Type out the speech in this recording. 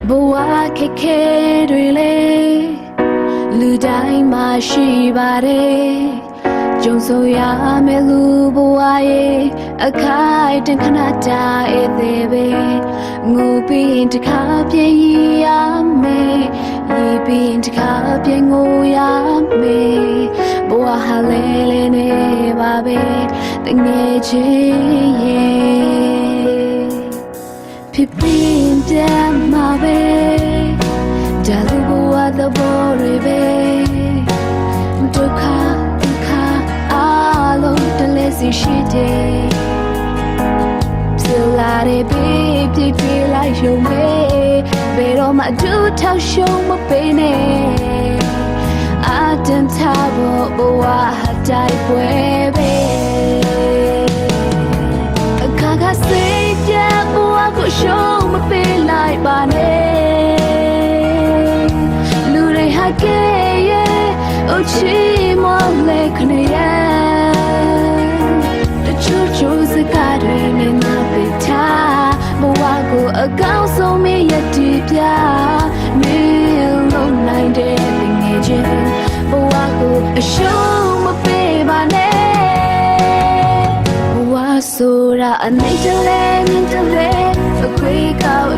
ဘဝခက်ခဲတွေလေလူတိုင်းမှာရှိပါတယ်ကြုံဆိုရမယ်လူဘဝရဲ့အခိုက်တခဏတာဧည့်သည်ပဲငိုပြီးရင်တစ်ခါပြေးရမယ်ရေပြီးရင်တစ်ခါပြေးငိုရမယ်ဘဝဟာလဲလဲနေပါပဲတငယ်ချင်းရဲ့ဖြစ်ပြီးပြန်မှာပဲဒါလူဘဝသဘောတွေပဲဒုက္ခအားလုံးတလဲစီရှိတယ်ဖြစ်လာတဲ့ပြည့်လိုက်ရုံပဲဘယ်တော့မှအတူထောက်ရှုံးမပေးနဲ့အာတန်ထားဖို့ဘဝဟာတိုက်ပွဲပဲအခါခါစိတ်ပြတ်ဘဝကိုရှုံးမပေးလိုက်ပါနဲ့လူတွေဟာကဲရဲ့အချီမလဲခနဲ့တချို့ချိုးစကားတွေနဲ့ငါပိတ်ထားဘဝကိုအကောင်းဆုံးမရတည်ပြနေလုံးနိုင်တဲ့ငယ်ချင်းဘဝကိုအရှုံးမပေးပါနဲ့ဘဝဆိုတာအနေတလဲမြင်တလဲအခွေကောက်